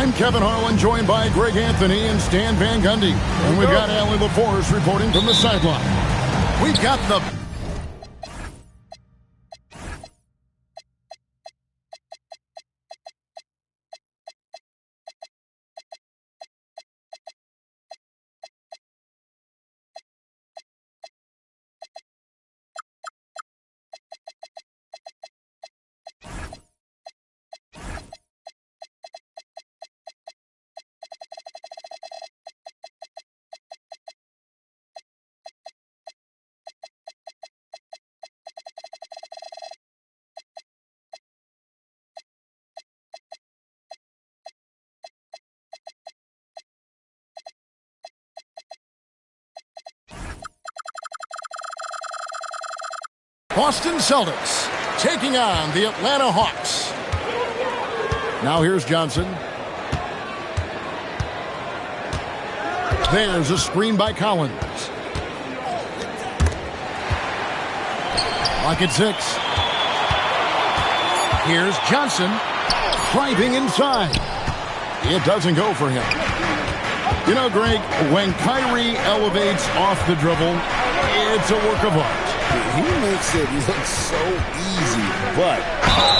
I'm Kevin Harlan, joined by Greg Anthony and Stan Van Gundy. And we've got Allie LaForce reporting from the sideline. We've got the... Boston Celtics taking on the Atlanta Hawks. Now here's Johnson. There's a screen by Collins. Clock at 6. Here's Johnson driving inside. It doesn't go for him. You know, Greg, when Kyrie elevates off the dribble, it's a work of art. He makes it look so easy, but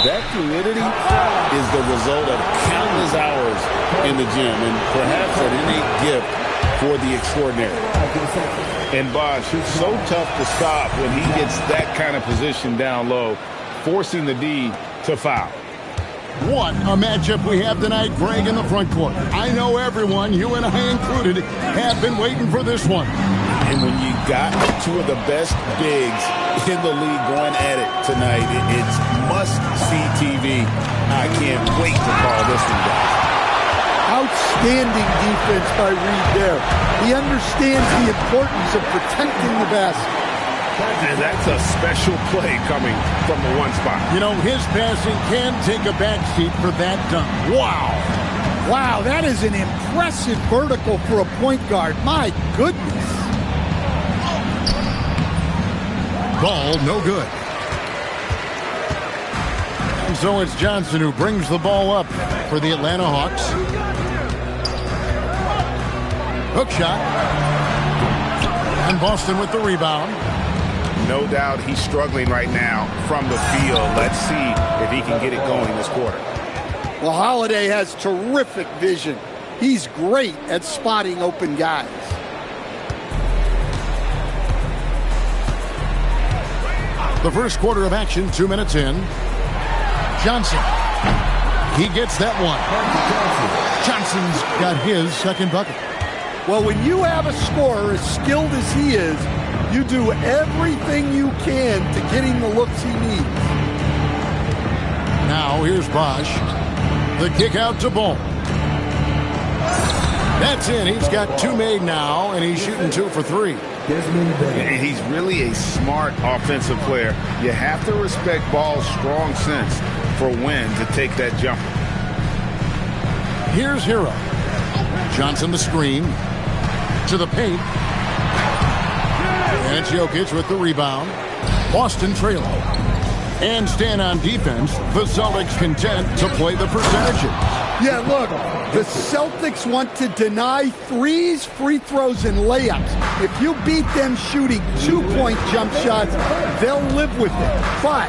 that fluidity is the result of countless hours in the gym and perhaps an innate gift for the extraordinary. And Bosh, it's so tough to stop when he gets that kind of position down low, forcing the D to foul. What a matchup we have tonight, Greg, in the front court. I know everyone, you and I included, have been waiting for this one. And when you got two of the best bigs in the league going at it tonight, it's must-see TV. I can't wait to call this one, guys. Outstanding defense by Reed there. He understands the importance of protecting the basket. And that's a special play coming from the one spot. You know, his passing can take a backseat for that dunk. Wow. Wow, that is an impressive vertical for a point guard. My goodness. Ball no good. And so it's Johnson who brings the ball up for the Atlanta Hawks. Hook shot. And Boston with the rebound. No doubt he's struggling right now from the field. Let's see if he can get it going this quarter. Well, Holiday has terrific vision. He's great at spotting open guys. The first quarter of action, 2 minutes in. Johnson. He gets that one. Johnson's got his second bucket. Well, when you have a scorer as skilled as he is, you do everything you can to get him the looks he needs. Now here's Bosh. The kick out to Ball. That's in. He's got 2 made now, and he's shooting 2 for 3. And he's really a smart offensive player. You have to respect Ball's strong sense for when to take that jumper. Here's Hero. Johnson the screen. To the paint. And it's Jokic with the rebound. Boston trailing. And stand on defense. The Celtics content to play the percentages. Yeah, look, the Celtics want to deny threes, free throws, and layups. If you beat them shooting 2-point jump shots, they'll live with it. But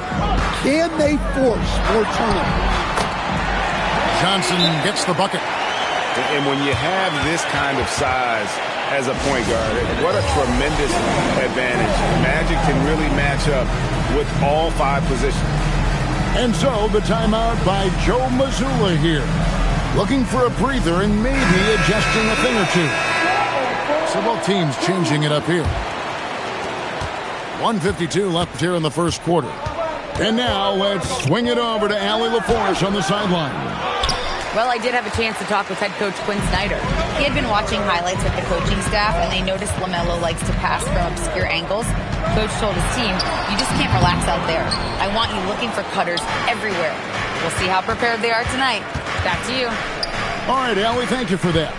can they force more turnovers? Johnson gets the bucket. And when you have this kind of size as a point guard, what a tremendous advantage. Magic can really match up with all 5 positions. And so the timeout by Joe Mazzulla here. Looking for a breather and maybe adjusting a thing or two. So both teams changing it up here. 1:52 left here in the first quarter. And now let's swing it over to Allie LaForce on the sideline. Well, I did have a chance to talk with head coach Quinn Snyder. He had been watching highlights with the coaching staff, and they noticed LaMelo likes to pass from obscure angles. Coach told his team, you just can't relax out there. I want you looking for cutters everywhere. We'll see how prepared they are tonight. Back to you. All right, Allie, thank you for that.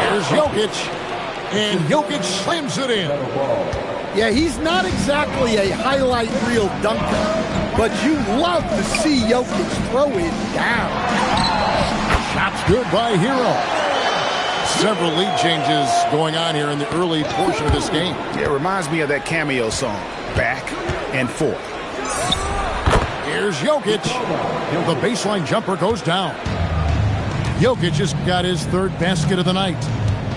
Here's Jokic, and Jokic slams it in. Yeah, he's not exactly a highlight reel dunker, but you love to see Jokic throw it down. Stops good by Hero. Several lead changes going on here in the early portion of this game. Yeah, it reminds me of that cameo song, Back and Forth. Here's Jokic. The baseline jumper goes down. Jokic has got his third basket of the night.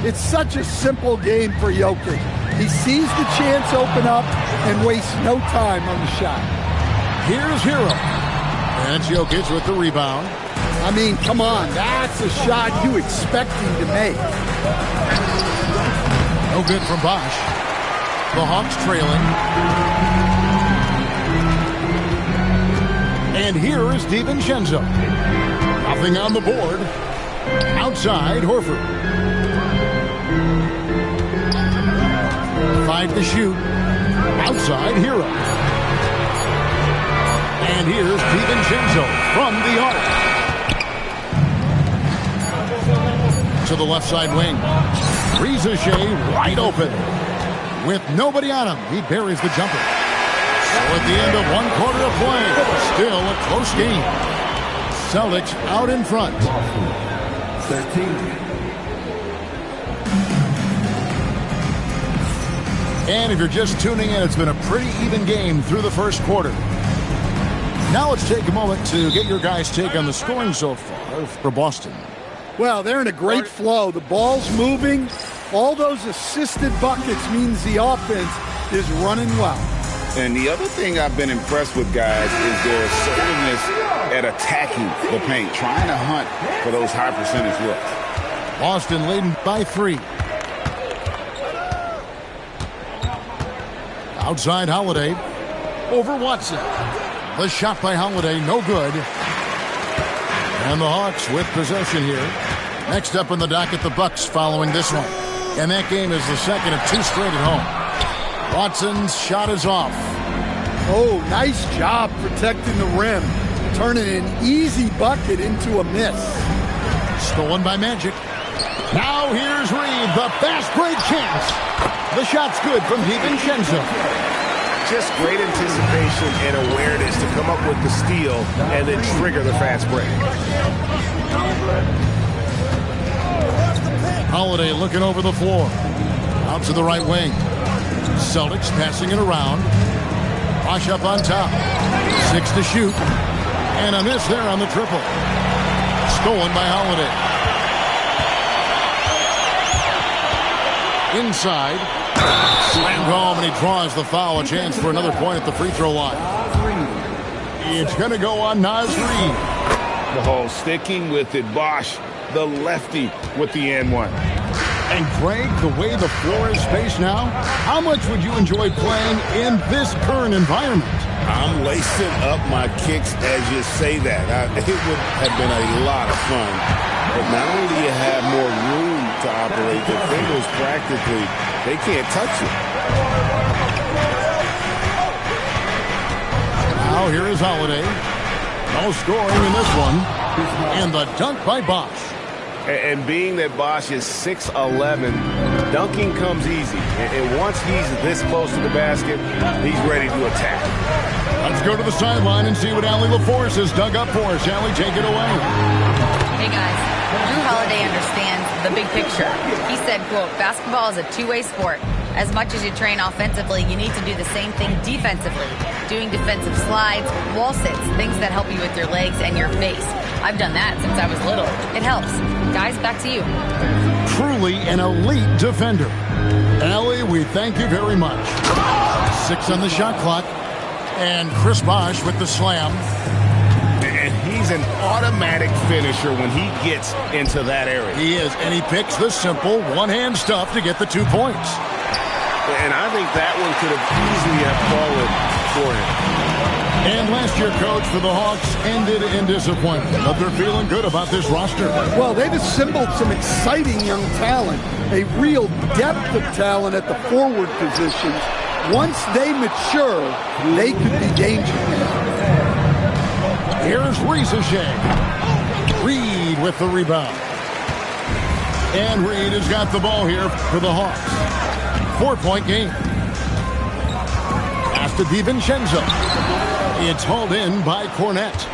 It's such a simple game for Jokic. He sees the chance open up and wastes no time on the shot. Here's Hero. And it's Jokic with the rebound. I mean, come on. That's a shot you expect him to make. No good from Bosh. The Hawks trailing. And here is DiVincenzo. Nothing on the board. Outside, Horford. 5 to shoot. Outside, Hero. And here's DiVincenzo from the arc. To the left side wing. Reza Shea wide open. With nobody on him, he buries the jumper. So at the end of 1 quarter of play, still a close game. Celtics out in front. 13. And if you're just tuning in, it's been a pretty even game through the first quarter. Now let's take a moment to get your guys' take on the scoring so far for Boston. Well, they're in a great flow. The ball's moving. All those assisted buckets means the offense is running well. And the other thing I've been impressed with, guys, is their assertiveness at attacking the paint, trying to hunt for those high percentage looks. Boston leading by 3. Outside Holiday. Over Watson. The shot by Holiday, no good. And the Hawks with possession here. Next up on the docket, the Bucks following this one. And that game is the second of 2 straight at home. Watson's shot is off. Oh, nice job protecting the rim. Turning an easy bucket into a miss. Stolen by Magic. Now here's Reed, the fast break chance. The shot's good from DiVincenzo. Just great anticipation and awareness to come up with the steal and then trigger the fast break. Holiday looking over the floor. Out to the right wing. Celtics passing it around. Bosh up on top. 6 to shoot. And a miss there on the triple. Stolen by Holiday. Inside. Slammed home, and he draws the foul. A chance for another point at the free throw line. It's going to go on Naz Reid. The hole sticking with it. Bosh, the lefty, with the N1. And Greg, the way the floor is spaced now, how much would you enjoy playing in this current environment? I'm lacing up my kicks as you say that. It would have been a lot of fun. But not only do you have more room to operate, the fingers practically, they can't touch it. Now here is Holiday. No scoring in this one. And the dunk by Bosh. And being that Bosh is 6'11", dunking comes easy. And once he's this close to the basket, he's ready to attack. Let's go to the sideline and see what Allie LaForce has dug up for us. Allie, take it away. Hey, guys. Drew Holiday understands the big picture. He said, quote, basketball is a two-way sport. As much as you train offensively, you need to do the same thing defensively. Doing defensive slides, wall sits, things that help you with your legs and your face. I've done that since I was little. It helps. Guys, back to you. Truly an elite defender. Allie, we thank you very much. 6 on the shot clock. And Chris Bosh with the slam. And he's an automatic finisher when he gets into that area. He is, and he picks the simple one-hand stuff to get the 2 points. And I think that one could have easily have fallen for him. And last year, coach, for the Hawks ended in disappointment. But they're feeling good about this roster. Well, they've assembled some exciting young talent, a real depth of talent at the forward positions. Once they mature, they could be dangerous. Here's Reza Shea. Reed with the rebound. And Reed has got the ball here for the Hawks. 4-point game. Pass to DiVincenzo. It's hauled in by Cornette.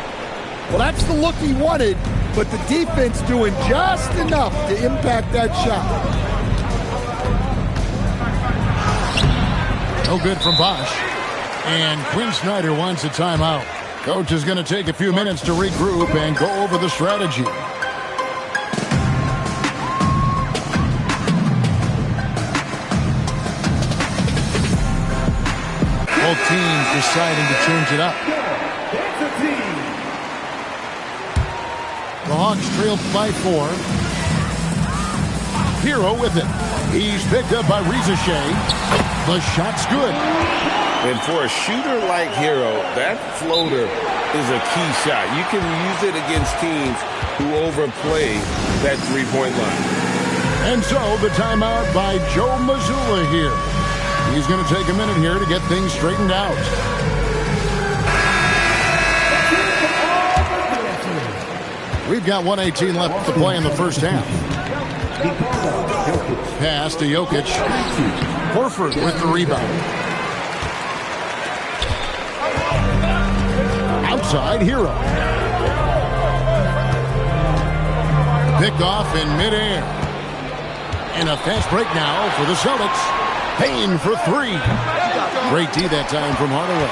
Well, that's the look he wanted. but the defense doing just enough to impact that shot. No good from Bosch. And Quinn Snyder wants a timeout. Coach is going to take a few minutes to regroup and go over the strategy. Both teams deciding to change it up. The Hawks trailed by 4. Hero with it. He's picked up by Rizachet. The shot's good. And for a shooter like Hero, that floater is a key shot. You can use it against teams who overplay that three-point line. And so the timeout by Joe Mazzulla here. He's going to take a minute here to get things straightened out. We've got 1:18 left to play in the first half. Pass to Jokic. Horford with the rebound. Outside, Hero. Picked off in midair. And a fast break now for the Celtics. Payne for 3. Great D that time from Hardaway.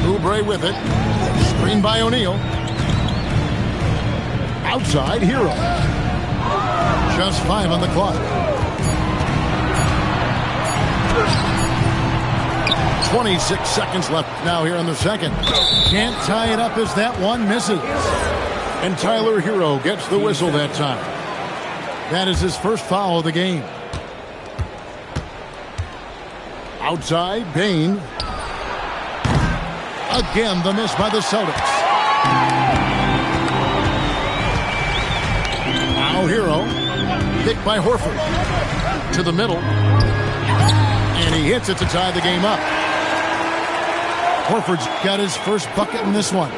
Oubre with it. Screen by O'Neal. Outside, Hero. Just 5 on the clock. 26 seconds left now here in the second. Can't tie it up as that one misses. And Tyler Hero gets the whistle that time. That is his first foul of the game. Outside, Payne. Again, the miss by the Celtics. Now Hero. Picked by Horford. To the middle. And he hits it to tie the game up. Horford's got his first bucket in this one.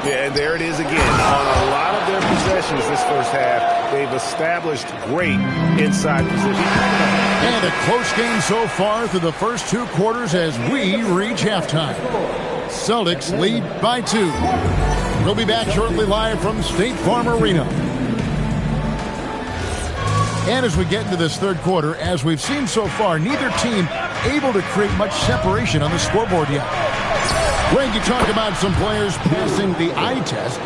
Yeah, and there it is again. On a lot of their possessions this first half, they've established great inside position. And a close game so far through the first 2 quarters as we reach halftime. Celtics lead by 2. We'll be back shortly live from State Farm Arena. And as we get into this third quarter, as we've seen so far, neither team able to create much separation on the scoreboard yet. Greg, you talk about some players passing the eye test.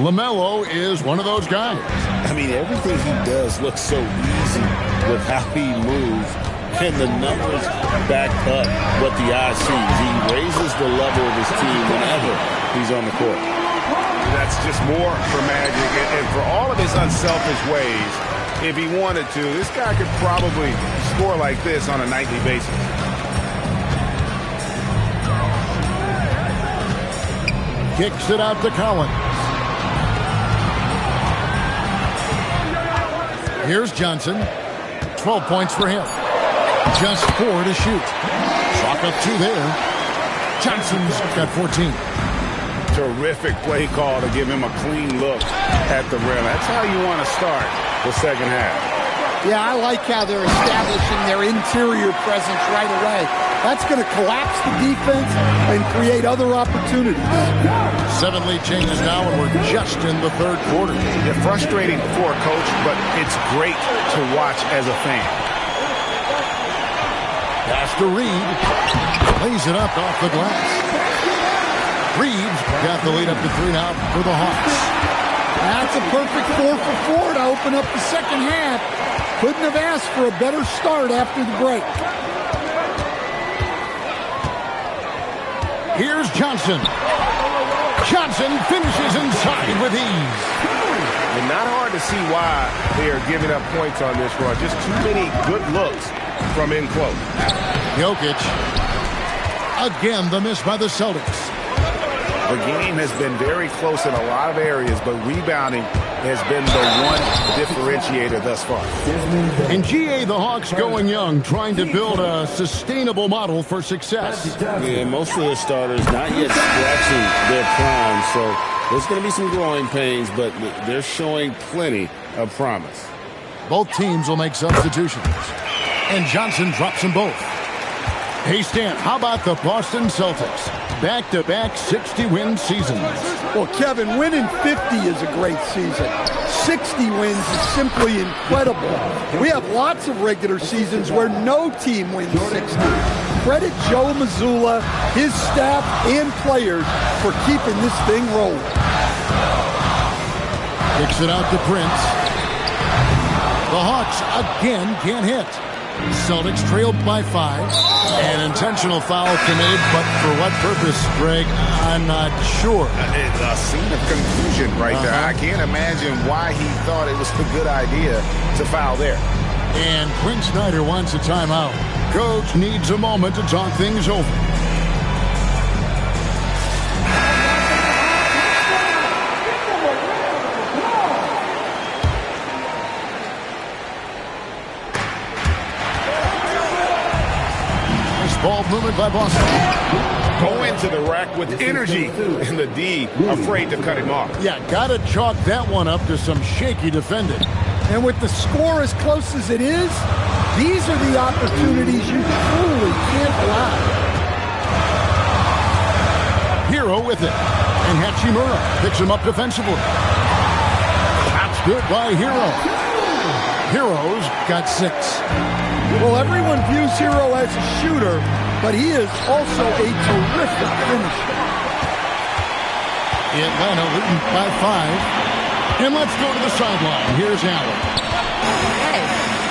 LaMelo is one of those guys. I mean, everything he does looks so easy with how he moves, and the numbers back up what the eye sees. He raises the level of his team whenever he's on the court. That's just more for Magic, and for all of his unselfish ways, if he wanted to, this guy could probably score like this on a nightly basis. Kicks it out to Collins. Here's Johnson. 12 points for him. Just 4 to shoot. Chalk up 2 there. Johnson's got 14. Terrific play call to give him a clean look at the rim. That's how you want to start the second half. Yeah, I like how they're establishing their interior presence right away. That's going to collapse the defense and create other opportunities. 7 lead changes now, and we're just in the third quarter. They're frustrating for a coach, but it's great to watch as a fan. Pass to Reed. Lays it up off the glass. Reeves got the lead up to 3 now for the Hawks. That's a perfect 4 for 4 to open up the second half. Couldn't have asked for a better start after the break. Here's Johnson. Johnson finishes inside with ease. And not hard to see why they are giving up points on this run. Just too many good looks from in close. Jokic. Again, the miss by the Celtics. The game has been very close in a lot of areas, but rebounding has been the one differentiator thus far. In GA, the Hawks going young, trying to build a sustainable model for success. Yeah, most of their starters not yet scratching their prime, so there's going to be some growing pains, but they're showing plenty of promise. Both teams will make substitutions. And Johnson drops them both. Hey, Stan, how about the Boston Celtics? Back-to-back 60-win seasons. Well, Kevin, winning 50 is a great season. 60 wins is simply incredible. We have lots of regular seasons where no team wins 60. Credit Joe Mazzulla, his staff, and players for keeping this thing rolling. Kicks it out to Prince. The Hawks again can't hit. Celtics trailed by 5. An intentional foul committed, but for what purpose, Greg? I'm not sure. A scene of confusion right there. I can't imagine why he thought it was a good idea to foul there. And Quinn Snyder wants a timeout. Coach needs a moment to talk things over. Ball movement by Boston. Go into the rack with energy, and the D afraid to cut him off. Yeah, got to chalk that one up to some shaky defending. And with the score as close as it is, these are the opportunities you truly can't allow. Hero with it. And Hachimura picks him up defensively. That's good by Hero. Hero's got 6. Well, everyone views Hero as a shooter, but he is also a terrific finisher. Atlanta leading by 5. And let's go to the sideline. Here's Allen. Hey,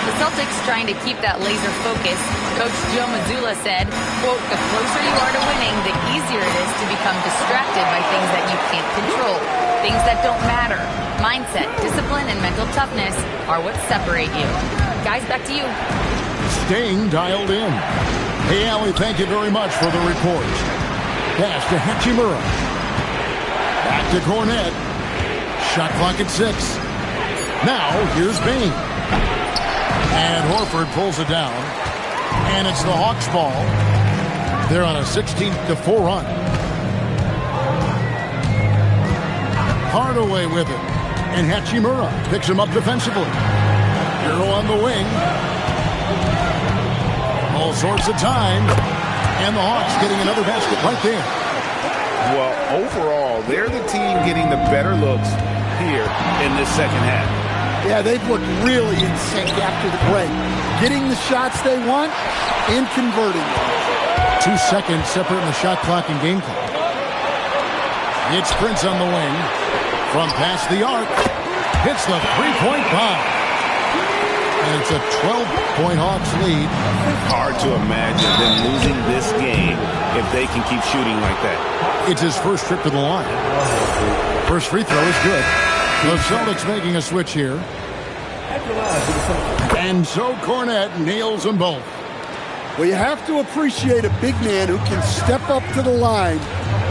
the Celtics trying to keep that laser focus. Coach Joe Mazzulla said, quote, the closer you are to winning, the easier it is to become distracted by things that you can't control, things that don't matter. Mindset, discipline, and mental toughness are what separate you. Guys, back to you. Staying dialed in. Hey, Allie, thank you very much for the report. Pass to Hachimura. Back to Cornette. Shot clock at 6. Now, here's Bain. And Horford pulls it down. And it's the Hawks' ball. They're on a 16-4 run. Hardaway with it. And Hachimura picks him up defensively. Hero on the wing. All sorts of time. And the Hawks getting another basket right there. Well, overall, they're the team getting the better looks here in this second half. Yeah, they've looked really in sync after the break. Getting the shots they want and converting them. 2 seconds separating the shot clock and game clock. It's Prince on the wing. From past the arc. Hits the three-point bomb. And it's a 12-point Hawks lead. Hard to imagine them losing this game if they can keep shooting like that. It's his first trip to the line. First free throw is good. The Celtics making a switch here. And so Cornette nails them both. Well, you have to appreciate a big man who can step up to the line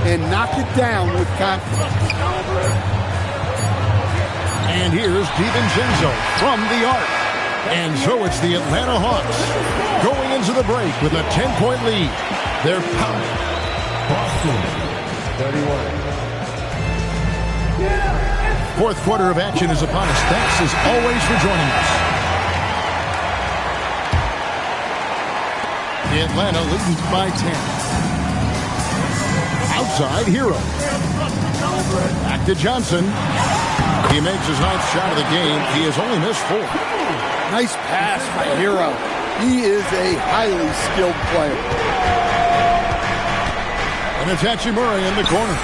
and knock it down with confidence. And here's DiVincenzo from the arc. And so it's the Atlanta Hawks going into the break with a 10-point lead. They're pounding. Boston, 31. Fourth quarter of action is upon us. Thanks as always for joining us. Atlanta leading by 10. Outside, Hero. Back to Johnson. He makes his 9th shot of the game. He has only missed 4. Nice pass by Hero. He is a highly skilled player. And it's Hachimura in the corner.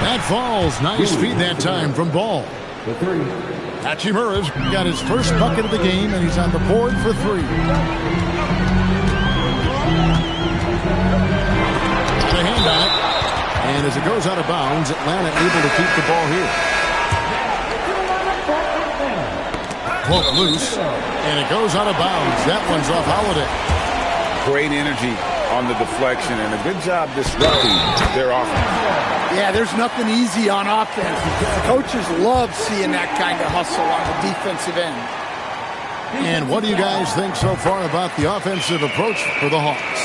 That falls. Nice feed that time from Ball. The 3. Hachimura's got his first bucket of the game, and he's on the board for 3. The hand on it. And as it goes out of bounds, Atlanta able to keep the ball here. Pulled loose, and it goes out of bounds. That one's off Holiday. Great energy on the deflection, and a good job disrupting their offense. Yeah, there's nothing easy on offense. Coaches love seeing that kind of hustle on the defensive end. And what do you guys think so far about the offensive approach for the Hawks?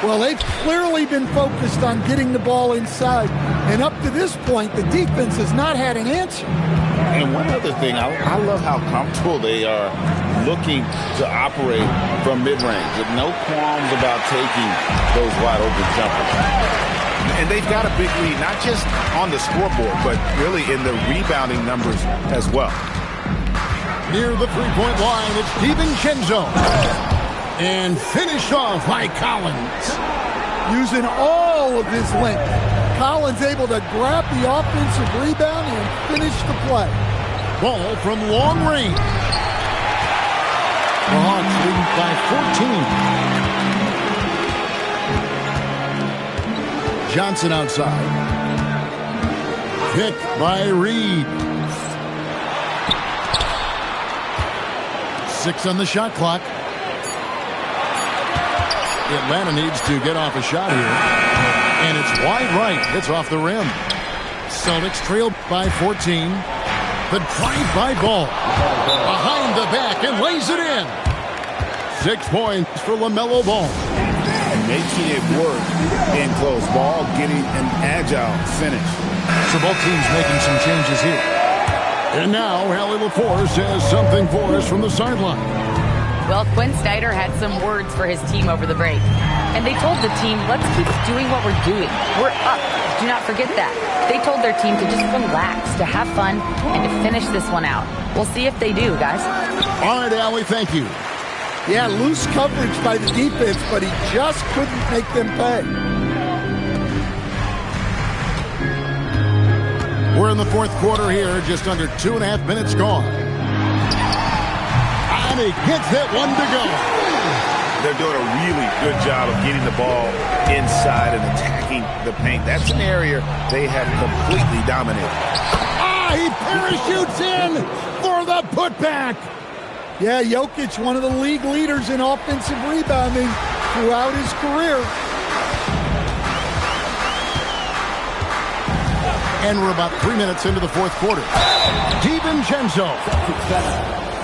Well, they've clearly been focused on getting the ball inside. And up to this point, the defense has not had an answer. And one other thing, I love how comfortable they are looking to operate from mid-range. With no qualms about taking those wide-open jumpers. And they've got a big lead, not just on the scoreboard, but really in the rebounding numbers as well. Near the three-point line, it's DiVincenzo. And finished off by Collins. Using all of his length. Collins able to grab the offensive rebound and finish the play. Ball from long range. The Hawks lead by 14. Johnson outside. Picked by Reed. 6 on the shot clock. Atlanta needs to get off a shot here. And it's wide right. It's off the rim. Celtics trail by 14. The drive by Ball. Behind the back and lays it in. 6 points for LaMelo Ball. Making it work in close. Ball getting an agile finish. So both teams making some changes here. And now Allie LaForce has something for us from the sideline. Well, Quinn Snyder had some words for his team over the break. And they told the team, let's keep doing what we're doing. We're up. Do not forget that. They told their team to just relax, to have fun, and to finish this one out. We'll see if they do, guys. All right, Allie, thank you. Yeah, loose coverage by the defense, but he just couldn't make them pay. We're in the fourth quarter here, just under 2.5 minutes gone. And he gets that one to go. They're doing a really good job of getting the ball inside and attacking the paint. That's an area they have completely dominated. He parachutes in for the putback. Yeah, Jokic, one of the league leaders in offensive rebounding throughout his career. And we're about 3 minutes into the fourth quarter. DiVincenzo.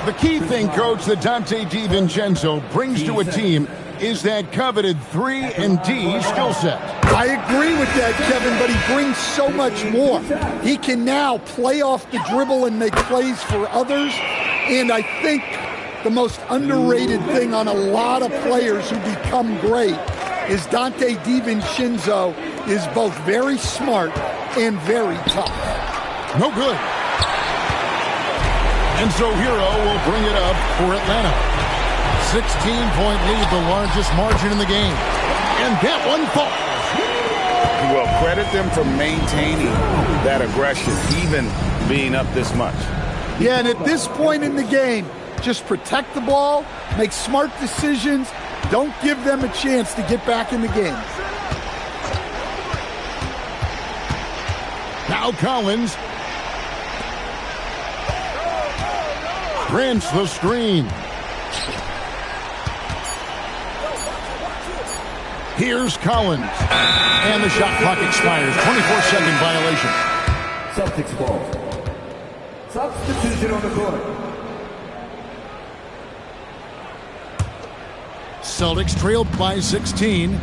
The key thing, Coach, that Donte DiVincenzo brings to a team is that coveted 3-and-D skill set. I agree with that, Kevin, but he brings so much more. He can now play off the dribble and make plays for others. And I think the most underrated thing on a lot of players who become great is Donte DiVincenzo is both very smart and very tough. No good. And so Hero will bring it up for Atlanta. 16-point lead, the largest margin in the game. And that one falls. Well, credit them for maintaining that aggression, even being up this much. Yeah, and at this point in the game, just protect the ball, make smart decisions, don't give them a chance to get back in the game. Now Collins. Grants the screen. Here's Collins. And the shot clock expires. 24-second violation. Celtics ball. Substitution on the court. Celtics trailed by 16.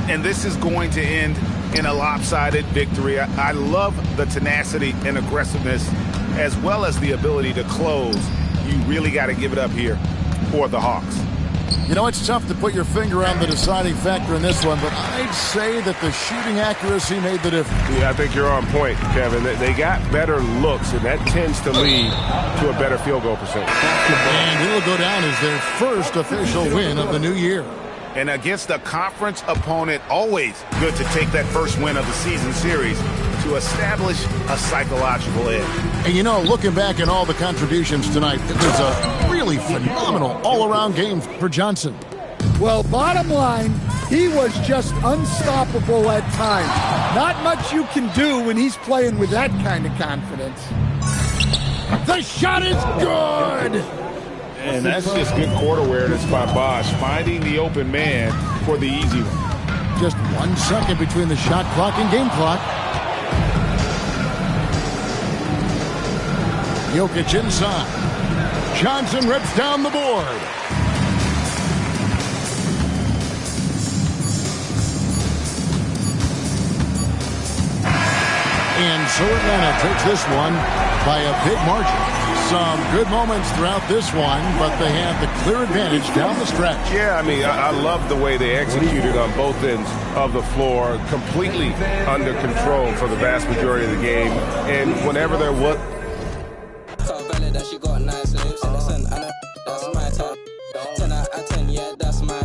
And this is going to end in a lopsided victory. I love the tenacity and aggressiveness as well as the ability to close. You really got to give it up here for the Hawks. You know, it's tough to put your finger on the deciding factor in this one, but I'd say that the shooting accuracy made the difference. Yeah, I think you're on point, Kevin. They got better looks, and that tends to lead to a better field goal percentage. And it'll go down as their first official win of the new year. And against a conference opponent, always good to take that first win of the season series to establish a psychological edge. And you know, looking back at all the contributions tonight, it was a really phenomenal all-around game for Johnson. Well, bottom line, he was just unstoppable at times. Not much you can do when he's playing with that kind of confidence. The shot is good! And that's just good court awareness by Bosh, finding the open man for the easy one. Just 1 second between the shot clock and game clock. Jokic inside. Johnson rips down the board. And so Atlanta takes this one by a big margin. Some good moments throughout this one, but they had the clear advantage down the stretch. Yeah, I mean, I love the way they executed on both ends of the floor, completely under control for the vast majority of the game. And whenever there was... that she got nice lips, innocent, I know that's my type. 10 out of 10, yeah, that's my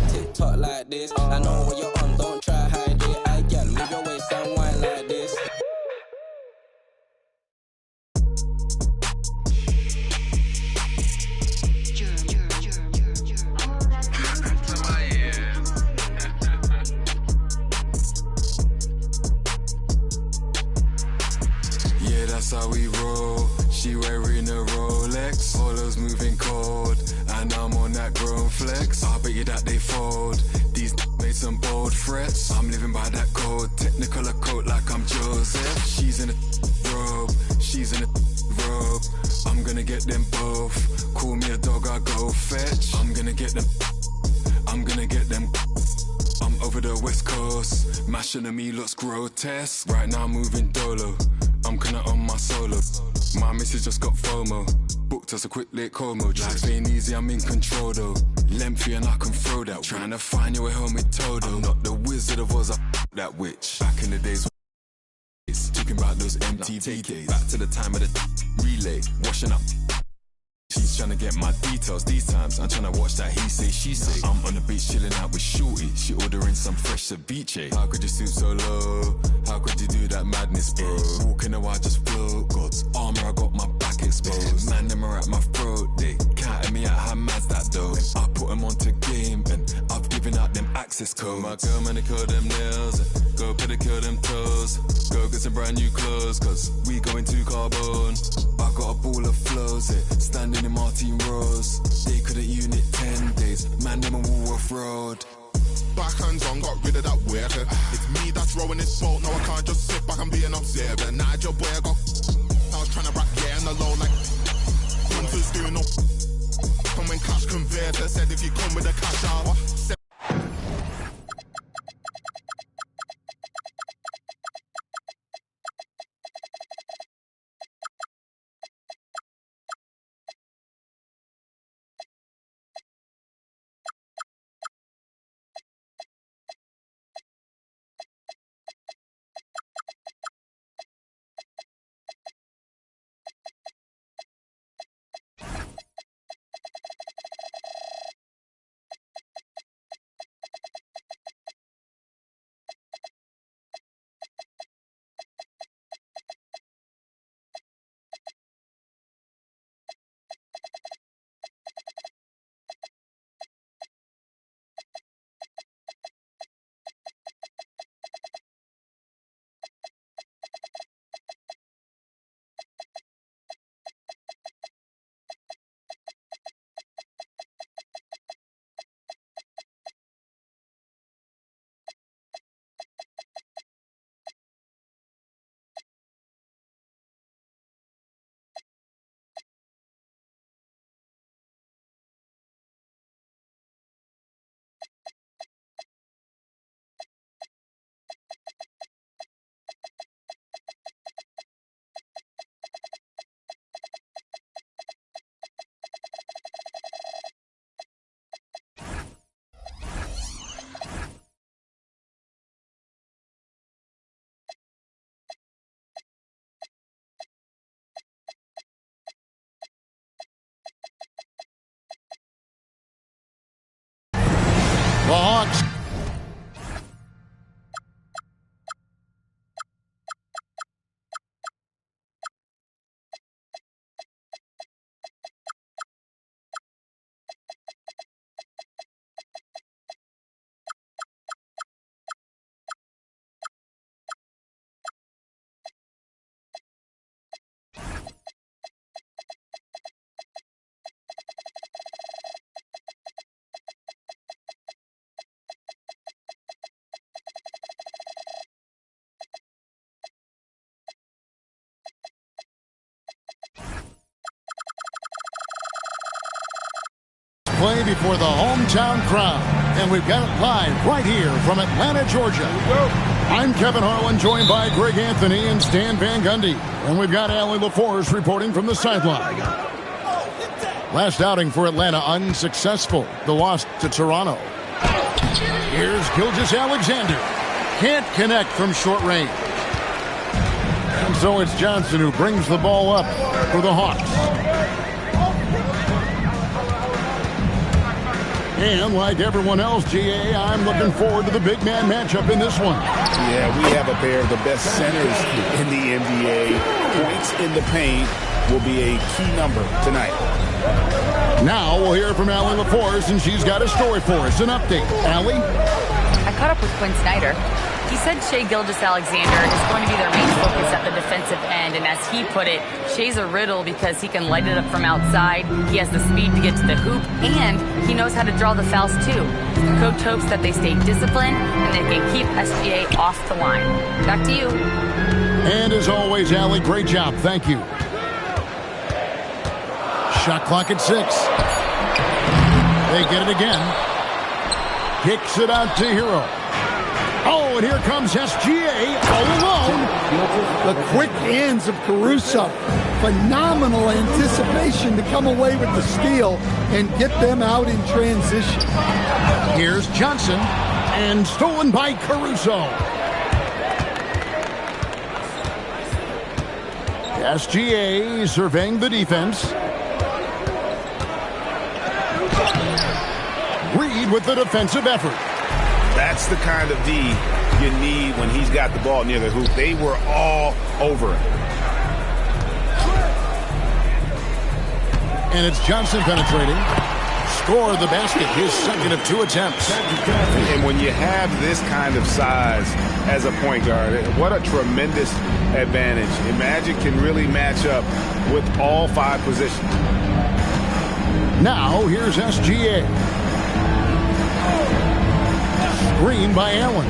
TikTok like this. I know what you're on, don't try hide it. I get move your waist and wine like this. Yeah, that's how we roll. She wearing a Rolex, Polo's moving cold, and I'm on that grown flex. I bet you that they fold. These made some bold threats. I'm living by that code, technicolor coat like I'm Joseph. She's in a robe, she's in a robe. I'm gonna get them both. Call me a dog, I go fetch. I'm gonna get them. I'm gonna get them. I'm over the west coast, mashing at me looks grotesque. Right now I'm moving dolo, I'm kinda on my solo. My missus just got FOMO, booked us a quick late Como. Life ain't easy, I'm in control though. Lengthy and I can throw that. Trying to find your way home with Todo. I'm not the Wizard of Oz, that witch. Back in the days, talking about those MTV days. Back to the time of the relay, washing up. She's trying to get my details these times. I'm trying to watch that he say, she say. I'm on the beach chilling out with Shorty. She ordering some fresh ceviche. How could you stoop so low? How could you do that madness, bro? Walking a while just float. God's armor, I got my back exposed. Man, them are at my throat. They counting me out, how mad's that though? I put them onto game and I've given out them access codes. My girl, man, they curl them nails and go pedicure them toes. Go get some brand new clothes, cause we going to Carbone. I got a ball of flows here, standing in Martin Rose. They couldn't unit 10 days, man, them a Woolworth Road. Backhands on, got rid of that weird. It's me that's rowing this boat, no I can't just sit back and be an observer. Nigel boy, I was trying to rap, yeah, on the low like hunters doing no. Come when cash converter, said if you come with a cash out. The Hawks. play before the hometown crowd. And we've got it live right here from Atlanta, Georgia. I'm Kevin Harlan, joined by Greg Anthony and Stan Van Gundy. And we've got Allie LaForce reporting from the sideline. Last outing for Atlanta unsuccessful. The loss to Toronto. Here's Gilgeous-Alexander. Can't connect from short range. And so it's Johnson who brings the ball up for the Hawks. And like everyone else, GA, I'm looking forward to the big man matchup in this one. Yeah, we have a pair of the best centers in the NBA. Points in the paint will be a key number tonight. Now we'll hear from Allie LaForce, and she's got a story for us. An update. Allie? I caught up with Quinn Snyder. He said Shai Gilgeous-Alexander is going to be their main focus at the defensive end, and as he put it, Shai's a riddle because he can light it up from outside, he has the speed to get to the hoop, and he knows how to draw the fouls too. The coach hopes that they stay disciplined and they can keep SGA off the line. Back to you. And as always, Allie, great job. Thank you. Shot clock at 6. They get it again. Kicks it out to Hero. Oh, and here comes SGA all alone. The quick hands of Caruso. Phenomenal anticipation to come away with the steal and get them out in transition. Here's Johnson, and stolen by Caruso. SGA surveying the defense. Reed with the defensive effort. That's the kind of D you need when he's got the ball near the hoop. They were all over it. And it's Johnson penetrating. Score the basket, his second of 2 attempts. And when you have this kind of size as a point guard, what a tremendous advantage. And Magic can really match up with all 5 positions. Now, here's SGA. Screen by Allen.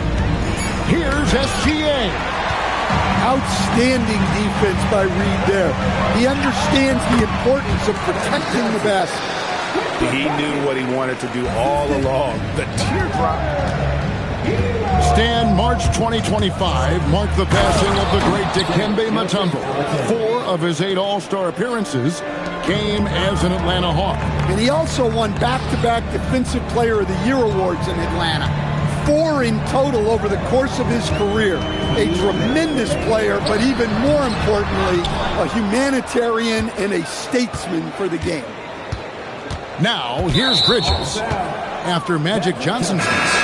Here's SGA. Outstanding defense by Reed there. He understands the importance of protecting the basket. He knew what he wanted to do all along. The teardrop. Stan, March 2025 marked the passing of the great Dikembe Mutombo. 4 of his 8 All-Star appearances came as an Atlanta Hawk. And he also won back-to-back Defensive Player of the Year awards in Atlanta. 4 in total over the course of his career. A tremendous player, but even more importantly, a humanitarian and a statesman for the game. Now, here's Bridges after Magic Johnson's miss.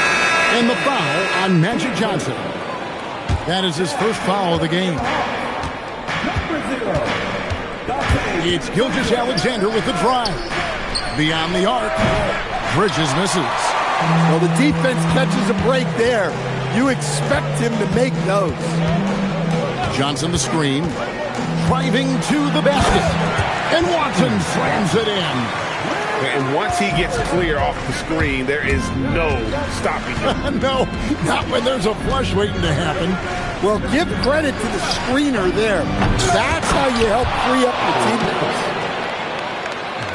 And the foul on Magic Johnson. That is his first foul of the game. It's Gilgeous-Alexander with the drive. Beyond the arc, Bridges misses. Well, the defense catches a break there. You expect him to make those. Johnson the screen. Driving to the basket. And Watson slams it in. And once he gets clear off the screen, there is no stopping him. No, not when there's a flush waiting to happen. Well, give credit to the screener there. That's how you help free up your teammates.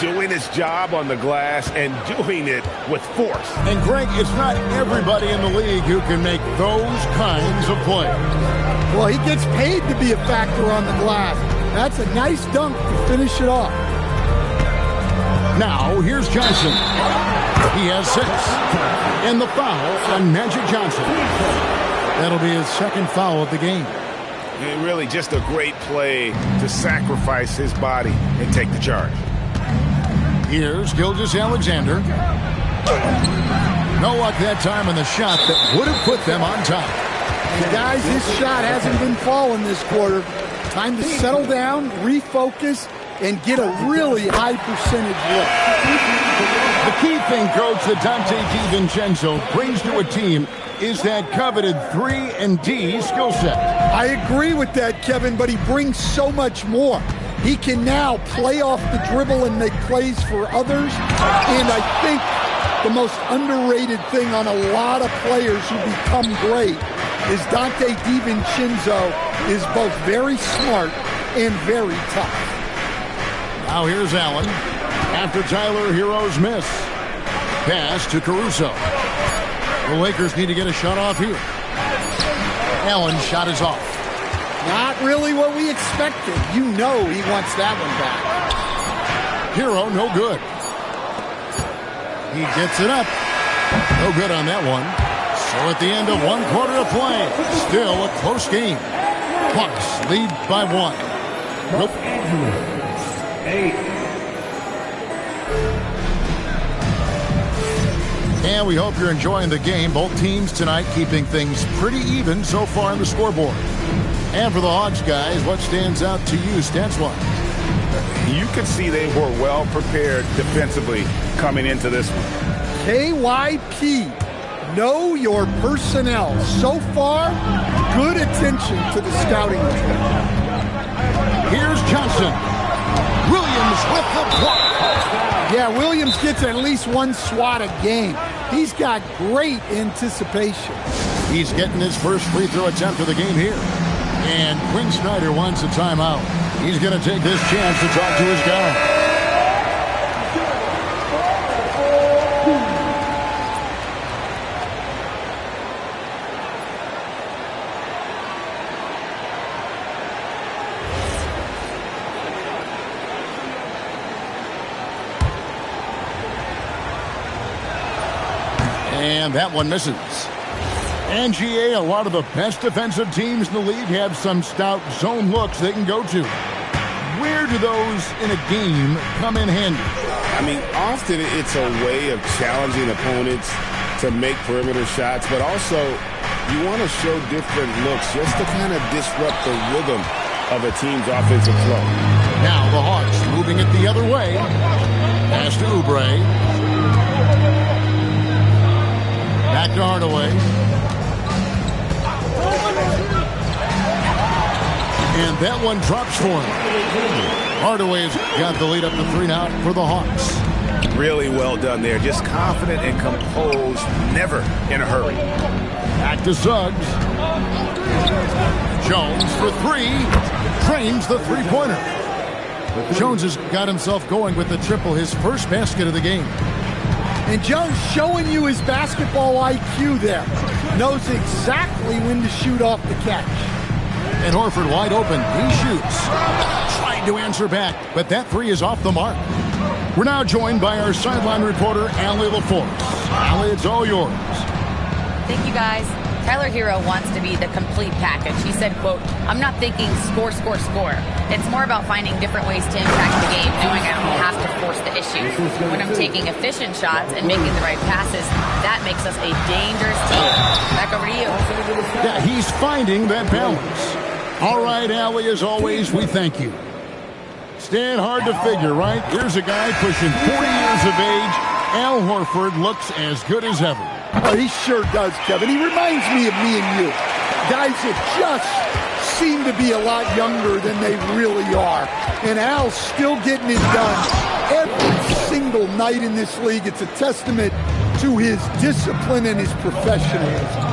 Doing his job on the glass and doing it with force. And Greg, it's not everybody in the league who can make those kinds of plays. Well, he gets paid to be a factor on the glass. That's a nice dunk to finish it off. Now, here's Johnson. He has 6. And the foul on Magic Johnson. That'll be his second foul of the game. And really just a great play to sacrifice his body and take the charge. Here's Gilgeous-Alexander. No luck that time in the shot that would have put them on top. And guys, his shot hasn't been falling this quarter. Time to settle down, refocus, and get a really high percentage look. The key thing, Coach, that Dante DiVincenzo brings to a team is that coveted 3-and-D skill set. I agree with that, Kevin, but he brings so much more. He can now play off the dribble and make plays for others. And I think the most underrated thing on a lot of players who become great is Dante DiVincenzo is both very smart and very tough. Now here's Allen after Tyler Hero's miss. Pass to Caruso. The Lakers need to get a shot off here. Allen's shot is off. Not really what we expected. You know he wants that one back. Hero, no good. He gets it up. No good on that one. So at the end of 1 quarter of play, still a close game. Hawks lead by 1. Nope. 8. And we hope you're enjoying the game. Both teams tonight keeping things pretty even so far on the scoreboard. And for the Hawks guys, what stands out to you stats-wise? You can see they were well prepared defensively coming into this one. KYP, know your personnel. So far, good attention to the scouting report. Here's Johnson. Williams with the block. Yeah, Williams gets at least one swat a game. He's got great anticipation. He's getting his first free throw attempt of the game here. And Quinn Snyder wants a timeout. He's going to take this chance to talk to his guy. And that one misses. NGA, a lot of the best defensive teams in the league have some stout zone looks they can go to. Where do those in a game come in handy? I mean, often it's a way of challenging opponents to make perimeter shots, but also you want to show different looks just to kind of disrupt the rhythm of a team's offensive flow. Now the Hawks moving it the other way. Pass to Oubre. Back to Hardaway. And that one drops for him. Hardaway's got the lead up to 3 now for the Hawks. Really well done there. Just confident and composed, never in a hurry. Back to Suggs. Jones for 3. Drains the three-pointer. Jones has got himself going with the triple, his first basket of the game. And Jones showing you his basketball IQ there. Knows exactly when to shoot off the catch. And Horford wide open. He shoots. Trying to answer back, but that 3 is off the mark. We're now joined by our sideline reporter, Allie LaForce. Allie, it's all yours. Thank you, guys. Tyler Hero wants to be the complete package. He said, quote, "I'm not thinking score, score, score. It's more about finding different ways to impact the game, knowing I don't have to force the issue. When I'm taking efficient shots and making the right passes, that makes us a dangerous team." Back over to you. Yeah, he's finding that balance. All right, Allie, as always, we thank you. Stand hard to figure, right? Here's a guy pushing 40 years of age. Al Horford looks as good as ever. Oh, he sure does, Kevin. He reminds me of me and you. Guys that just seem to be a lot younger than they really are. And Al's still getting it done every single night in this league. It's a testament to his discipline and his professionalism.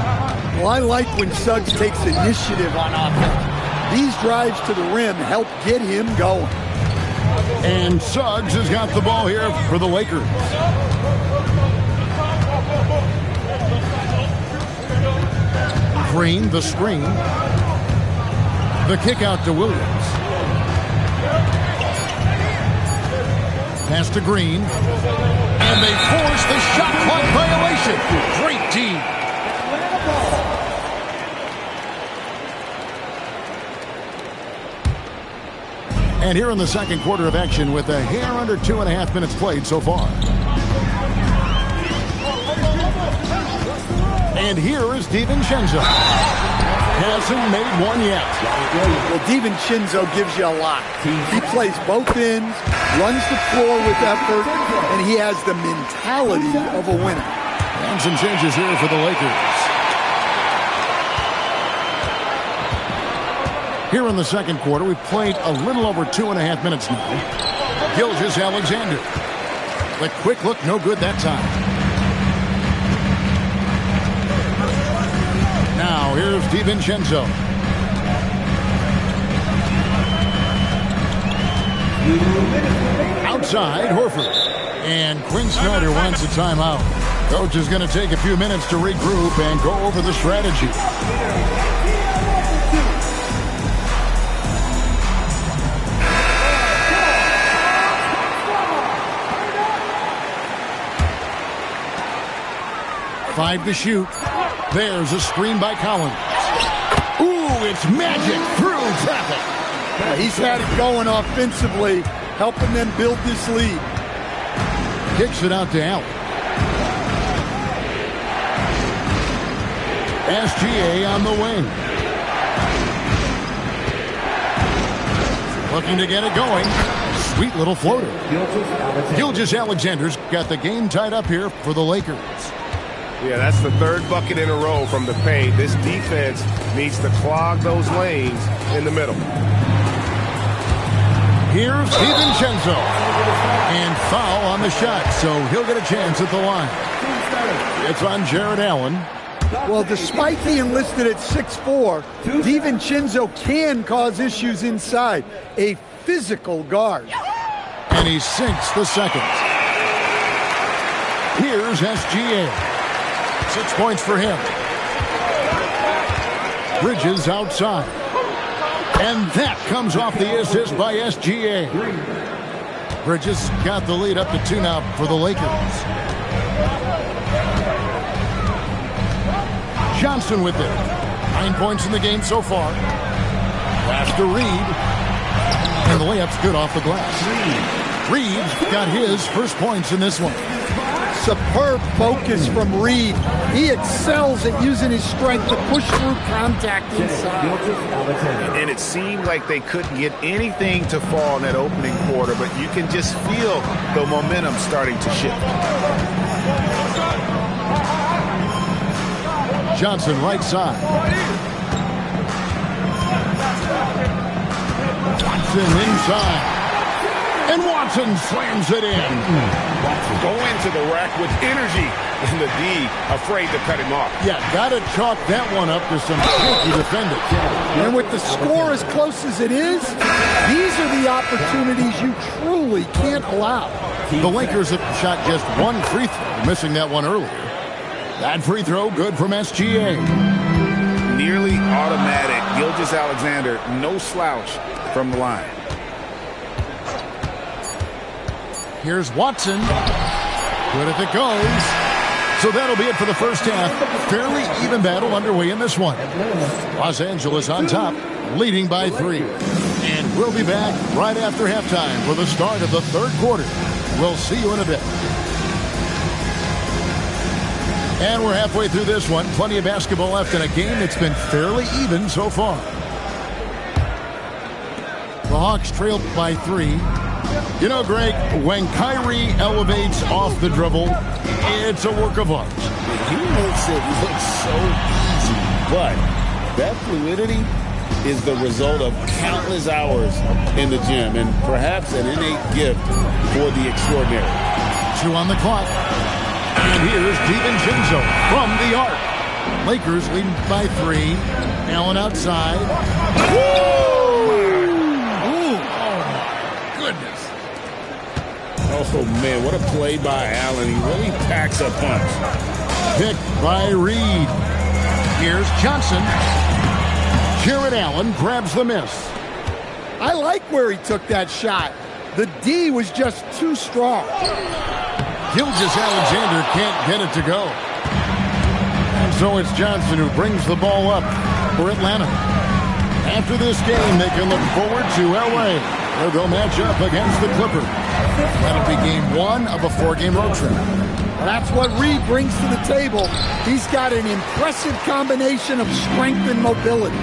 Well, I like when Suggs takes initiative on offense. These drives to the rim help get him going. And Suggs has got the ball here for the Lakers. Green, the screen. The kick out to Williams. Pass to Green. And they force the shot clock violation. Great D. And here in the second quarter of action with a hair under 2.5 minutes played so far. And here is DiVincenzo. Hasn't made one yet. Well, DiVincenzo gives you a lot. He plays both ends, runs the floor with effort, and he has the mentality of a winner. And some changes here for the Lakers. Here in the second quarter, we've played a little over 2.5 minutes now. Gilgeous-Alexander. The quick look, no good that time. Now, here's DiVincenzo. Outside, Horford. And Quinn Snyder wants a timeout. Coach is going to take a few minutes to regroup and go over the strategy. Five to shoot. There's a screen by Collins. Ooh, it's magic through traffic. He's had it going offensively, helping them build this lead. Kicks it out to Allen. SGA on the wing. Looking to get it going. Sweet little floater. Gilgeous-Alexander's got the game tied up here for the Lakers. Yeah, that's the third bucket in a row from the paint. This defense needs to clog those lanes in the middle. Here's DiVincenzo. And foul on the shot, so he'll get a chance at the line. It's on Jared Allen. Well, despite being listed at 6'4", DiVincenzo can cause issues inside. A physical guard. And he sinks the second. Here's SGA. 6 points for him. Bridges outside. And that comes off the assist by SGA. Bridges got the lead up to 2 now for the Lakers. Johnson with it. 9 points in the game so far. Pass to Reed. And the layup's good off the glass. Reed's got his first points in this one. Superb focus from Reed. He excels at using his strength to push through contact inside. And it seemed like they couldn't get anything to fall in that opening quarter, but you can just feel the momentum starting to shift. Johnson right side. Watson inside. And Watson slams it in. Go into the rack with energy. And the D afraid to cut him off. Yeah, got to chalk that one up to some shaky defenders. And with the score as close as it is, these are the opportunities you truly can't allow. The Lakers have shot just one free throw, missing that one earlier. That free throw good from SGA. Nearly automatic. Gilgeous-Alexander, no slouch from the line. Here's Watson. Good if it goes. So that'll be it for the first half. Fairly even battle underway in this one. Los Angeles on top, leading by 3. And we'll be back right after halftime for the start of the third quarter. We'll see you in a bit. And we're halfway through this one. Plenty of basketball left in a game that's been fairly even so far. The Hawks trailed by 3. You know, Greg, when Kyrie elevates off the dribble, it's a work of art. He makes it look so easy, but that fluidity is the result of countless hours in the gym and perhaps an innate gift for the extraordinary. 2 on the clock. And here's DiVincenzo from the arc. Lakers leading by 3. Allen outside. Woo! Goodness. Oh, man, what a play by Allen. He really packs a punch. Picked by Reed. Here's Johnson. Jared Allen grabs the miss. I like where he took that shot. The D was just too strong. Gilgeous-Alexander can't get it to go. And so it's Johnson who brings the ball up for Atlanta. After this game, they can look forward to L.A., where they'll match up against the Clippers. That'll be game 1 of a 4-game road trip. That's what Reed brings to the table. He's got an impressive combination of strength and mobility.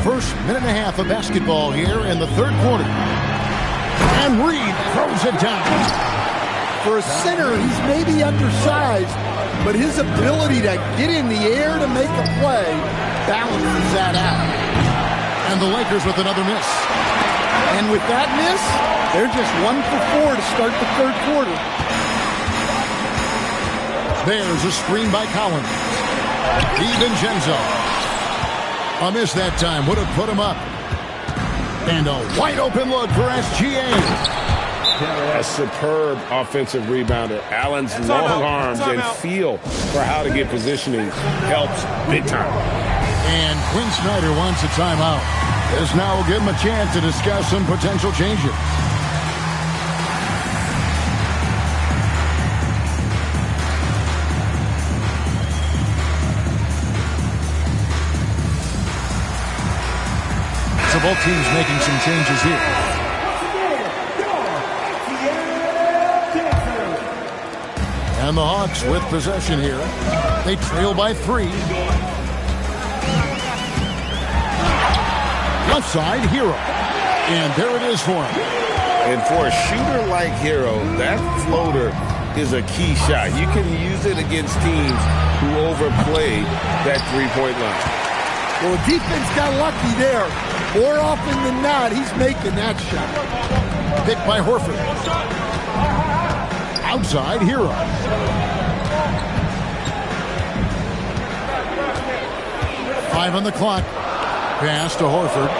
First minute and a half of basketball here in the third quarter. And Reed throws it down. For a center, he's maybe undersized, but his ability to get in the air to make a play balances that out. And the Lakers with another miss. And with that miss, they're just 1 for 4 to start the third quarter. There's a screen by Collins. DiVincenzo. A miss that time would have put him up. And a wide open look for SGA. A superb offensive rebounder. Allen's long arms and feel for how to get positioning helps big time. And Quinn Snyder wants a timeout. This now will give him a chance to discuss some potential changes. So both teams making some changes here. And the Hawks with possession here. They trail by 3. Left side, Hero. And there it is for him. And for a shooter like Hero, that floater is a key shot. You can use it against teams who overplay that three-point line. Well, the defense got lucky there. More often than not, he's making that shot. Picked by Horford. Outside, Hero. Five on the clock. Pass to Horford.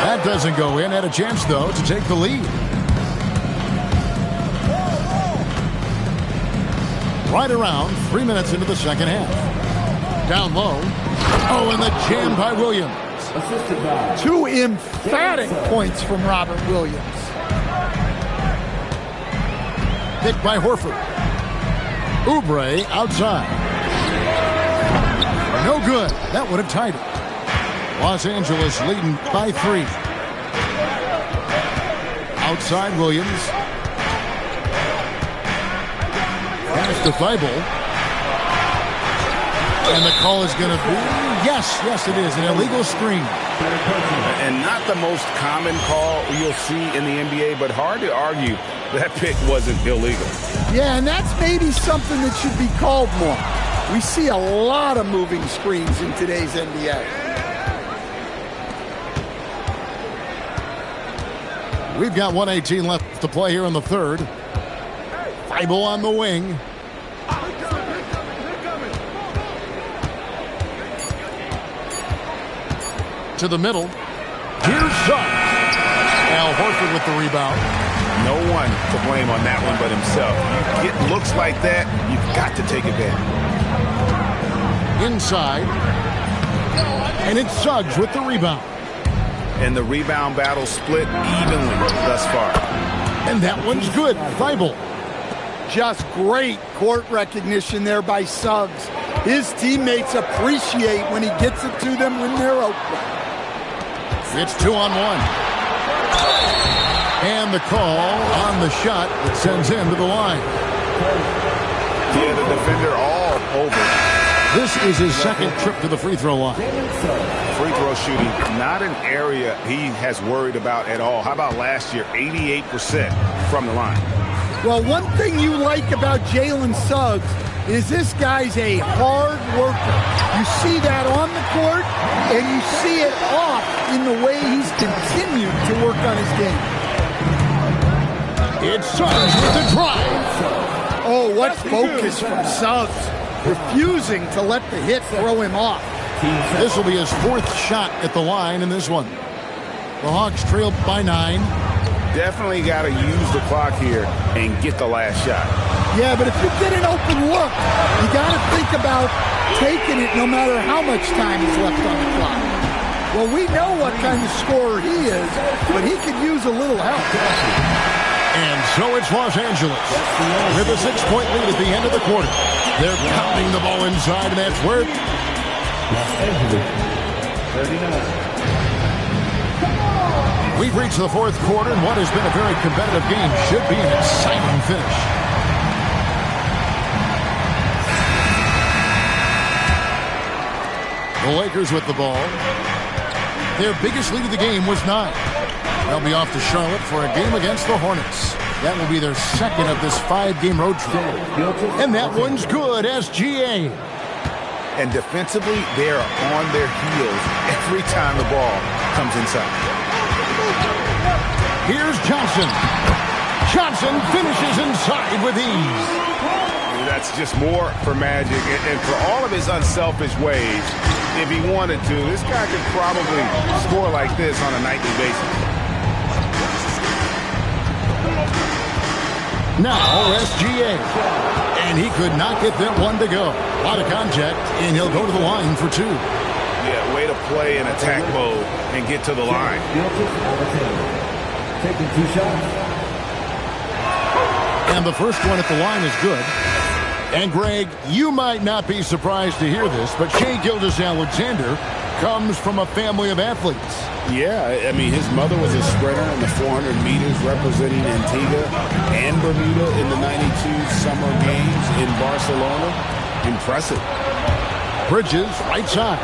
That doesn't go in. Had a chance, though, to take the lead. Right around 3 minutes into the second half. Down low. Oh, and the jam by Williams. 2 emphatic points from Robert Williams. Picked by Horford. Oubre outside. No good. That would have tied it. Los Angeles leading by 3. Outside Williams. Pass to Thibault. And the call is going to be, yes, it is, an illegal screen. And not the most common call you'll see in the NBA, but hard to argue that pick wasn't illegal. Yeah, and that's maybe something that should be called more. We see a lot of moving screens in today's NBA. We've got 1:18 left to play here in the third. Thibault on the wing. To the middle. Here's Suggs. Al Horford with the rebound. No one to blame on that one but himself. You get looks like that, you've got to take advantage. Inside. And it's Suggs with the rebound. And the rebound battle split evenly thus far. And that one's good. Thibault. Just great court recognition there by Suggs. His teammates appreciate when he gets it to them when they're open. It's 2-on-1. And the call on the shot that sends him to the line. Yeah, the defender all over. This is his second trip to the free throw line. Free throw shooting, not an area he has worried about at all. How about last year, 88% from the line? Well, one thing you like about Jalen Suggs is this guy's a hard worker. You see that on the court, and you see it off in the way he's continued to work on his game. It's Suggs with the drive. Oh, what focus from Suggs. Refusing to let the hit throw him off. This will be his 4th shot at the line in this one. The Hawks trail by 9. Definitely got to use the clock here and get the last shot. Yeah, but if you get an open look, you got to think about taking it no matter how much time is left on the clock. Well, we know what kind of scorer he is, but he could use a little help. And so it's Los Angeles with a 6-point lead at the end of the quarter. They're pounding the ball inside, and that's worth. Los Angeles, 39. We've reached the 4th quarter, and what has been a very competitive game should be an exciting finish. The Lakers with the ball. Their biggest lead of the game was 9. They'll be off to Charlotte for a game against the Hornets. That will be their second of this 5-game road trip. And that one's good, SGA. And defensively, they are on their heels every time the ball comes inside. Here's Johnson. Johnson finishes inside with ease. That's just more for Magic. And for all of his unselfish ways, if he wanted to. This guy could probably score like this on a nightly basis. Now SGA. And he could not get that one to go. A lot of contact, and he'll go to the line for 2. Yeah, way to play in attack mode and get to the line. Taking 2 shots. And the first one at the line is good. And, Greg, you might not be surprised to hear this, but Shai Gilgeous-Alexander comes from a family of athletes. Yeah, I mean, his mother was a sprinter in the 400 meters representing Antigua and Bermuda in the 92 Summer Games in Barcelona. Impressive. Bridges, right side.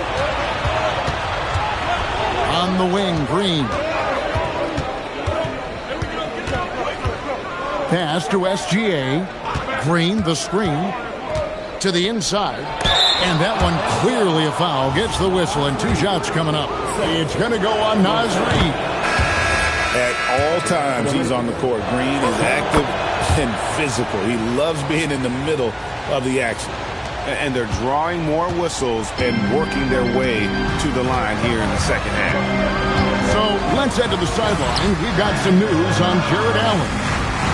On the wing, Green. Pass to SGA. Green, the screen. To the inside. And that one clearly a foul. Gets the whistle, and 2 shots coming up. It's going to go on Naz Reid. At all times, he's on the court. Green is active and physical. He loves being in the middle of the action. And they're drawing more whistles and working their way to the line here in the second half. So let's head to the sideline. We've got some news on Jarrett Allen.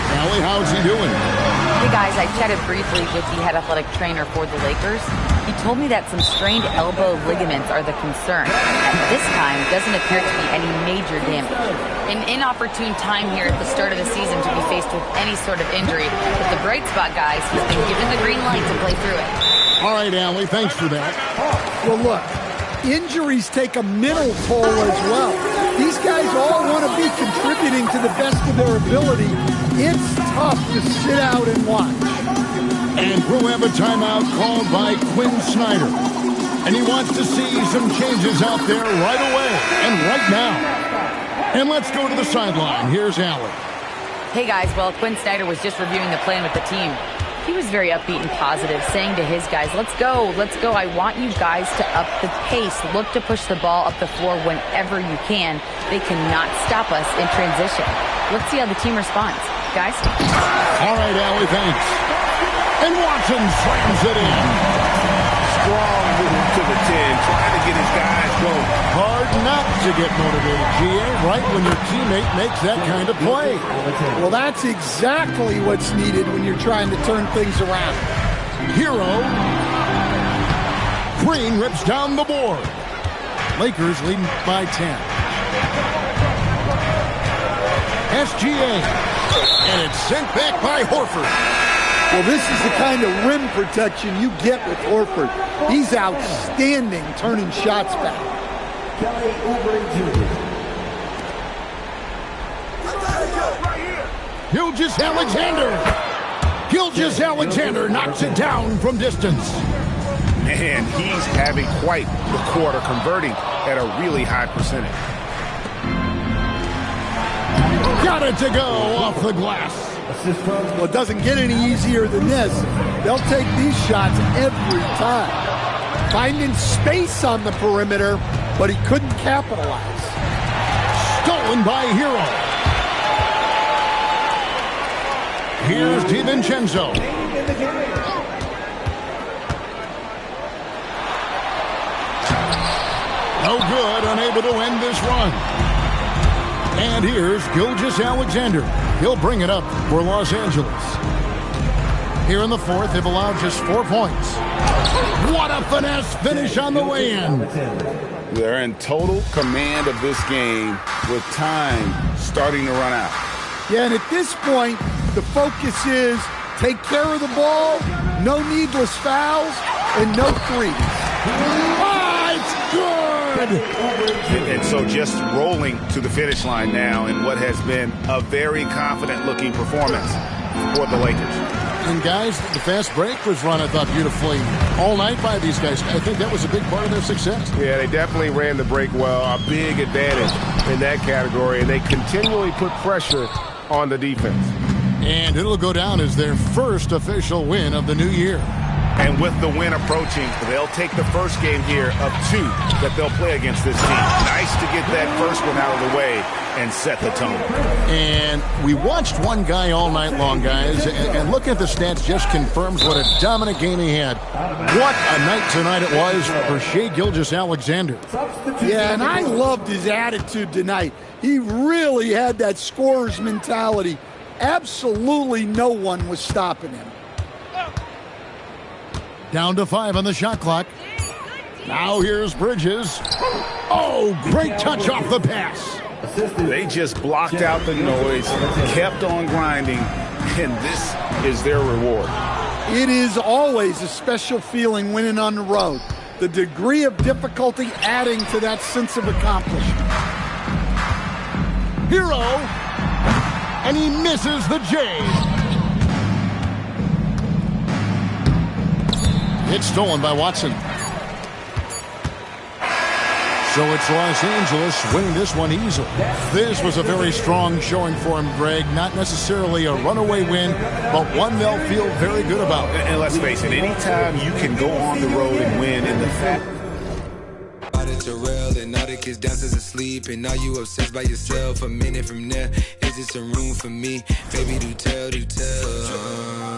Allie, how's he doing? Hey guys, I chatted briefly with the head athletic trainer for the Lakers. He told me that some strained elbow ligaments are the concern. At this time, doesn't appear to be any major damage. An inopportune time here at the start of the season to be faced with any sort of injury. But the bright spot, guys, he's been given the green light to play through it. All right, Allie, thanks for that. Well, look, injuries take a mental toll as well. These guys all want to be contributing to the best of their ability. It's tough to sit out and watch. And we'll have a timeout called by Quinn Snyder. And he wants to see some changes out there right away and right now. And let's go to the sideline. Here's Allen. Hey guys, well, Quinn Snyder was just reviewing the plan with the team. He was very upbeat and positive, saying to his guys, let's go. I want you guys to up the pace. Look to push the ball up the floor whenever you can. They cannot stop us in transition. Let's see how the team responds. Guys? All right, Allie, thanks. And Watson slams it in. Strong move to the 10, trying to get his guys going. Hard not to get motivated, GA, right when your teammate makes that kind of play. Well, that's exactly what's needed when you're trying to turn things around. Hero. Green rips down the board. Lakers leading by 10. SGA. And it's sent back by Horford. Well, this is the kind of rim protection you get with Horford. He's outstanding turning shots back. Kelly Oubre Jr. Gilgeous-Alexander knocks it down from distance. Man, he's having quite the quarter, converting at a really high percentage. Got it to go off the glass. Well, it doesn't get any easier than this. They'll take these shots every time. Finding space on the perimeter, but he couldn't capitalize. Stolen by Hero. Here's DiVincenzo. No good, unable to end this run. And here's Gilgeous-Alexander. He'll bring it up for Los Angeles. Here in the fourth, they've allowed just 4 points. What a finesse finish on the way in. They're in total command of this game with time starting to run out. Yeah, and at this point, the focus is take care of the ball, no needless fouls, and no threes. Ah, it's good! And so just rolling to the finish line now in what has been a very confident-looking performance for the Lakers. And, guys, the fast break was run, I thought, beautifully all night by these guys. I think that was a big part of their success. Yeah, they definitely ran the break well. A big advantage in that category, and they continually put pressure on the defense. And it'll go down as their first official win of the new year. And with the win approaching, they'll take the first game here of 2 that they'll play against this team. Nice to get that first one out of the way and set the tone. And we watched one guy all night long, guys, and looking at the stats just confirms what a dominant game he had. What a night tonight it was for Shai Gilgeous-Alexander. Yeah, and I loved his attitude tonight. He really had that scorer's mentality. Absolutely no one was stopping him. Down to 5 on the shot clock. Now here's Bridges. Oh, great touch off the pass. They just blocked out the noise, kept on grinding, and this is their reward. It is always a special feeling winning on the road. The degree of difficulty adding to that sense of accomplishment. Hero, and he misses the J. It's stolen by Watson. So it's Los Angeles winning this one easily. This was a very strong showing for him, Greg. Not necessarily a runaway win, but one they'll feel very good about. And let's face it, anytime you can go on the road and win in the and all the kids downstairs asleep, and now you obsessed by yourself. A minute from there, is it some room for me? Baby, do tell.